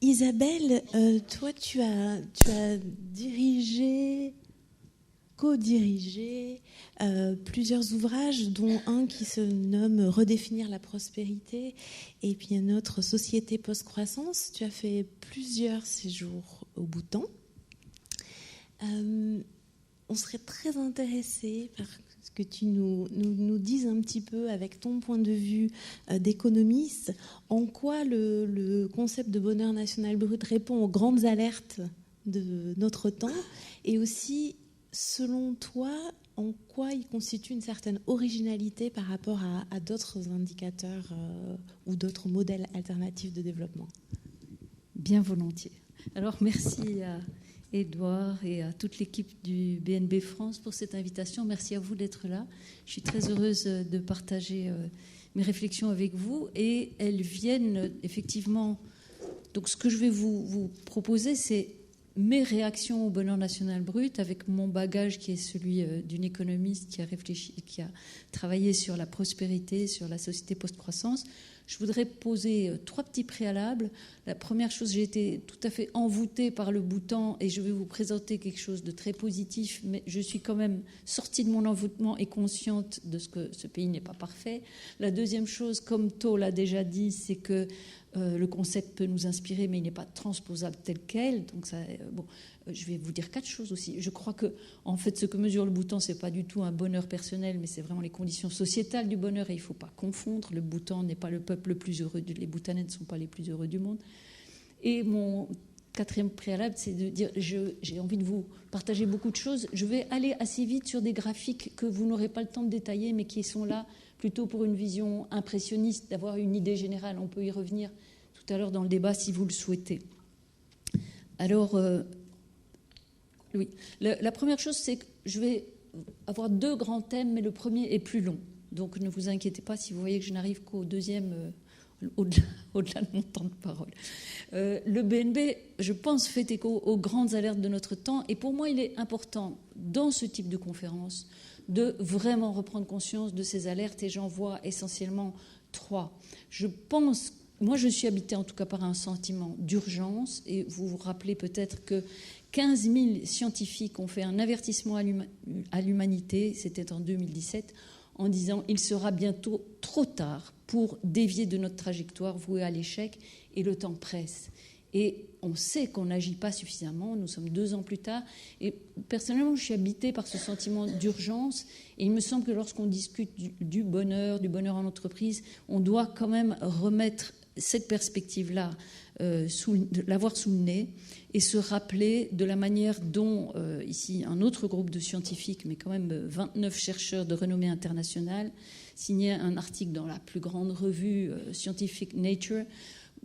Isabelle, toi, tu as co-dirigé plusieurs ouvrages, dont un qui se nomme Redéfinir la prospérité, et puis un autre, Société post-croissance. Tu as fait plusieurs séjours au Bhoutan. On serait très intéressé par ce que tu nous dises un petit peu, avec ton point de vue d'économiste, en quoi le concept de bonheur national brut répond aux grandes alertes de notre temps, et aussi, selon toi, en quoi il constitue une certaine originalité par rapport à d'autres indicateurs ou d'autres modèles alternatifs de développement. Bien volontiers. Alors, merci à Édouard et à toute l'équipe du BNB France pour cette invitation. Merci à vous d'être là. Je suis très heureuse de partager mes réflexions avec vous, et elles viennent effectivement... Donc, ce que je vais vous proposer, c'est mes réactions au bonheur national brut, avec mon bagage qui est celui d'une économiste qui a réfléchi, qui a travaillé sur la prospérité, sur la société post-croissance. Je voudrais poser 3 petits préalables. La première chose, j'ai été tout à fait envoûtée par le Bhoutan, et je vais vous présenter quelque chose de très positif, mais je suis quand même sortie de mon envoûtement et consciente de ce que ce pays n'est pas parfait. La deuxième chose, comme Tho l'a déjà dit, c'est que le concept peut nous inspirer, mais il n'est pas transposable tel quel. Donc ça, je vais vous dire 4 choses aussi. Je crois que, en fait, ce que mesure le Bhoutan, c'est pas du tout un bonheur personnel, mais c'est vraiment les conditions sociétales du bonheur, et il ne faut pas confondre. Le Bhoutan n'est pas le peuple le plus heureux, les Bhoutanais ne sont pas les plus heureux du monde. Et mon 4e préalable, c'est de dire, j'ai envie de vous partager beaucoup de choses. Je vais aller assez vite sur des graphiques que vous n'aurez pas le temps de détailler, mais qui sont là plutôt pour une vision impressionniste, d'avoir une idée générale. On peut y revenir tout à l'heure dans le débat si vous le souhaitez. Alors, oui, la première chose, c'est que je vais avoir 2 grands thèmes, mais le premier est plus long. Donc ne vous inquiétez pas si vous voyez que je n'arrive qu'au deuxième, au-delà de mon temps de parole. Le BNB, je pense, fait écho aux grandes alertes de notre temps, et pour moi, il est important, dans ce type de conférence, de vraiment reprendre conscience de ces alertes, et j'en vois essentiellement 3. Je pense, moi je suis habitée en tout cas par un sentiment d'urgence, et vous vous rappelez peut-être que 15 000 scientifiques ont fait un avertissement à l'humanité, c'était en 2017, en disant « il sera bientôt trop tard pour dévier de notre trajectoire vouée à l'échec, et le temps presse ». Et on sait qu'on n'agit pas suffisamment, nous sommes 2 ans plus tard, et personnellement je suis habitée par ce sentiment d'urgence, et il me semble que lorsqu'on discute du bonheur en entreprise, on doit quand même remettre cette perspective-là, l'avoir sous le nez, et se rappeler de la manière dont, ici, un autre groupe de scientifiques, mais quand même 29 chercheurs de renommée internationale, signaient un article dans la plus grande revue scientifique Nature,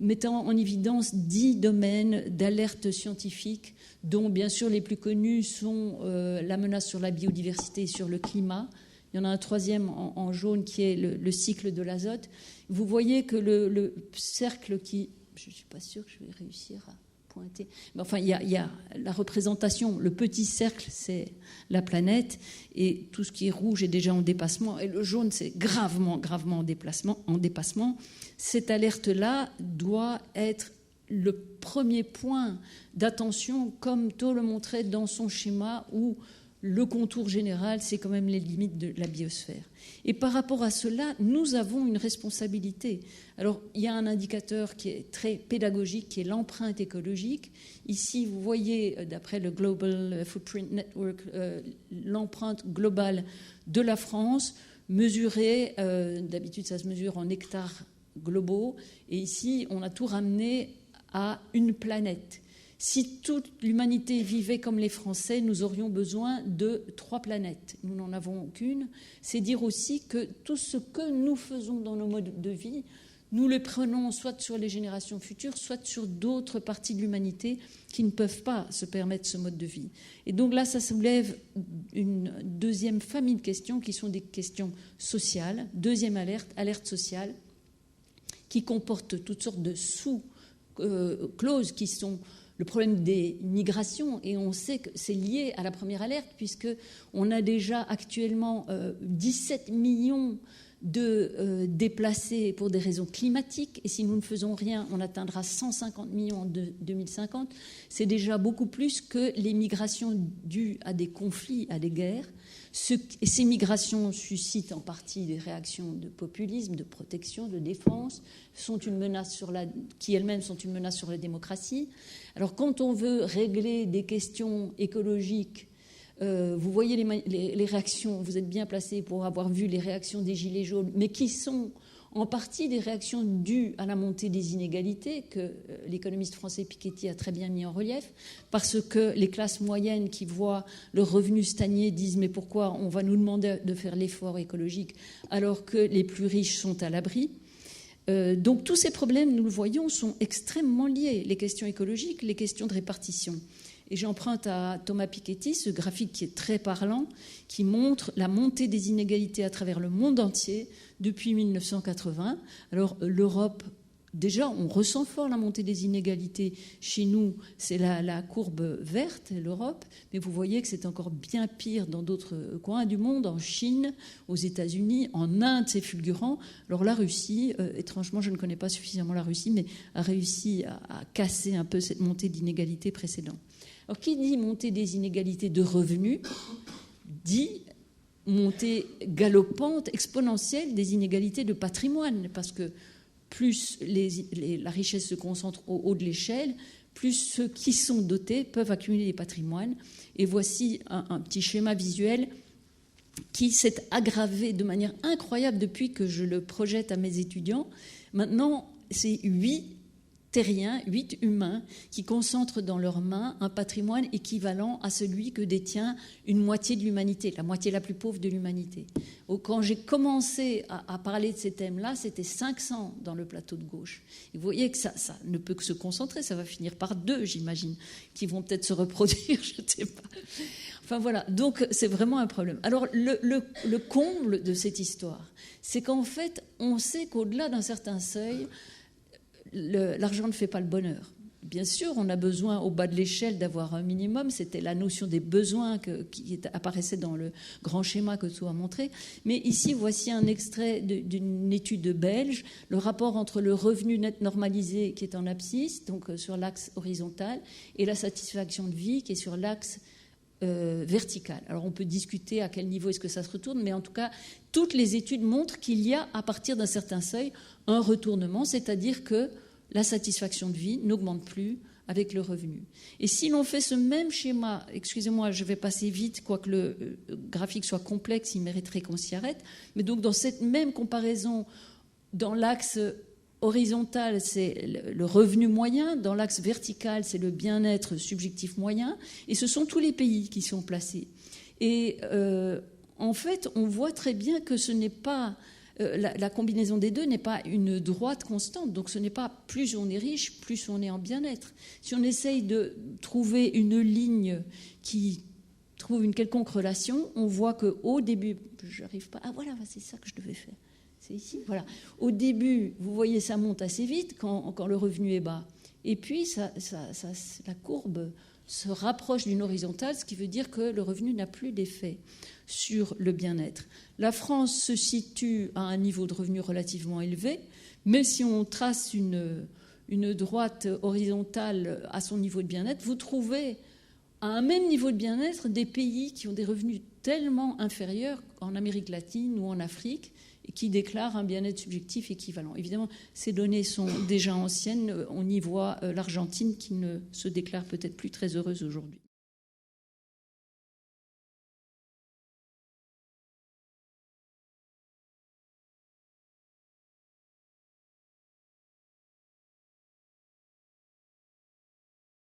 mettant en évidence 10 domaines d'alerte scientifique, dont bien sûr les plus connus sont la menace sur la biodiversité et sur le climat. Il y en a un 3e en jaune qui est le cycle de l'azote. Vous voyez que le cercle qui... Je ne suis pas sûre que je vais réussir à pointer. Mais enfin, il y a la représentation. Le petit cercle, c'est la planète. Et tout ce qui est rouge est déjà en dépassement. Et le jaune, c'est gravement en dépassement. Cette alerte-là doit être le premier point d'attention, comme Tho le montrait dans son schéma, où le contour général, c'est quand même les limites de la biosphère. Et par rapport à cela, nous avons une responsabilité. Alors, il y a un indicateur qui est très pédagogique, qui est l'empreinte écologique. Ici, vous voyez, d'après le Global Footprint Network, l'empreinte globale de la France, mesurée, d'habitude ça se mesure en hectares globaux, et ici, on a tout ramené à une planète. Si toute l'humanité vivait comme les Français, nous aurions besoin de 3 planètes. Nous n'en avons aucune. C'est dire aussi que tout ce que nous faisons dans nos modes de vie, nous les prenons soit sur les générations futures, soit sur d'autres parties de l'humanité qui ne peuvent pas se permettre ce mode de vie. Et donc là, ça soulève une 2e famille de questions qui sont des questions sociales. 2e alerte sociale, qui comporte toutes sortes de sous-clauses qui sont le problème des migrations, et on sait que c'est lié à la première alerte, puisqu'on a déjà actuellement 17 millions de déplacer pour des raisons climatiques, et si nous ne faisons rien, on atteindra 150 millions en 2050. C'est déjà beaucoup plus que les migrations dues à des conflits, à des guerres. Et ces migrations suscitent en partie des réactions de populisme, de protection, de défense, qui elles-mêmes sont une menace sur la démocratie. Alors quand on veut régler des questions écologiques, vous voyez les réactions, vous êtes bien placé pour avoir vu les réactions des Gilets jaunes, mais qui sont en partie des réactions dues à la montée des inégalités que l'économiste français Piketty a très bien mis en relief, parce que les classes moyennes qui voient leur revenu stagner disent « mais pourquoi on va nous demander de faire l'effort écologique alors que les plus riches sont à l'abri ?» Donc tous ces problèmes, nous le voyons, sont extrêmement liés, les questions écologiques, les questions de répartition. Et j'emprunte à Thomas Piketty ce graphique qui est très parlant, qui montre la montée des inégalités à travers le monde entier depuis 1980. Alors l'Europe, déjà, on ressent fort la montée des inégalités. Chez nous, c'est la courbe verte, l'Europe, mais vous voyez que c'est encore bien pire dans d'autres coins du monde, en Chine, aux États-Unis, en Inde, c'est fulgurant. Alors la Russie, étrangement, je ne connais pas suffisamment la Russie, mais a réussi à casser un peu cette montée d'inégalités précédente. Alors, qui dit montée des inégalités de revenus, dit montée galopante, exponentielle des inégalités de patrimoine, parce que plus la richesse se concentre au haut de l'échelle, plus ceux qui sont dotés peuvent accumuler des patrimoines. Et voici un petit schéma visuel qui s'est aggravé de manière incroyable depuis que je le projette à mes étudiants. Maintenant, c'est 8 terriens, 8 humains, qui concentrent dans leurs mains un patrimoine équivalent à celui que détient une moitié de l'humanité, la moitié la plus pauvre de l'humanité. Quand j'ai commencé à parler de ces thèmes-là, c'était 500 dans le plateau de gauche. Et vous voyez que ça ne peut que se concentrer, ça va finir par 2, j'imagine, qui vont peut-être se reproduire, je ne sais pas. Enfin voilà, donc c'est vraiment un problème. Alors le comble de cette histoire, c'est qu'en fait, on sait qu'au-delà d'un certain seuil, l'argent ne fait pas le bonheur. Bien sûr, on a besoin au bas de l'échelle d'avoir un minimum. C'était la notion des besoins qui apparaissait dans le grand schéma que tu as montré. Mais ici, voici un extrait d'une étude belge, le rapport entre le revenu net normalisé qui est en abscisse, donc sur l'axe horizontal, et la satisfaction de vie qui est sur l'axe vertical. Alors on peut discuter à quel niveau est-ce que ça se retourne, mais en tout cas, toutes les études montrent qu'il y a, à partir d'un certain seuil, un retournement, c'est-à-dire que la satisfaction de vie n'augmente plus avec le revenu. Et si l'on fait ce même schéma, excusez-moi, je vais passer vite, quoique le graphique soit complexe, il mériterait qu'on s'y arrête, mais donc dans cette même comparaison, dans l'axe horizontal, c'est le revenu moyen, dans l'axe vertical, c'est le bien-être subjectif moyen, et ce sont tous les pays qui sont placés. Et en fait, on voit très bien que ce n'est pas... la combinaison des deux n'est pas une droite constante, donc ce n'est pas plus on est riche, plus on est en bien-être. Si on essaye de trouver une ligne qui trouve une quelconque relation, on voit qu'au début, j'arrive pas, ah voilà, c'est ça que je devais faire, c'est ici, voilà. Au début, vous voyez, ça monte assez vite quand le revenu est bas, et puis la courbe se rapproche d'une horizontale, ce qui veut dire que le revenu n'a plus d'effet sur le bien-être. La France se situe à un niveau de revenu relativement élevé, mais si on trace une droite horizontale à son niveau de bien-être, vous trouvez à un même niveau de bien-être des pays qui ont des revenus tellement inférieurs en Amérique latine ou en Afrique et qui déclarent un bien-être subjectif équivalent. Évidemment, ces données sont déjà anciennes. On y voit l'Argentine qui ne se déclare peut-être plus très heureuse aujourd'hui.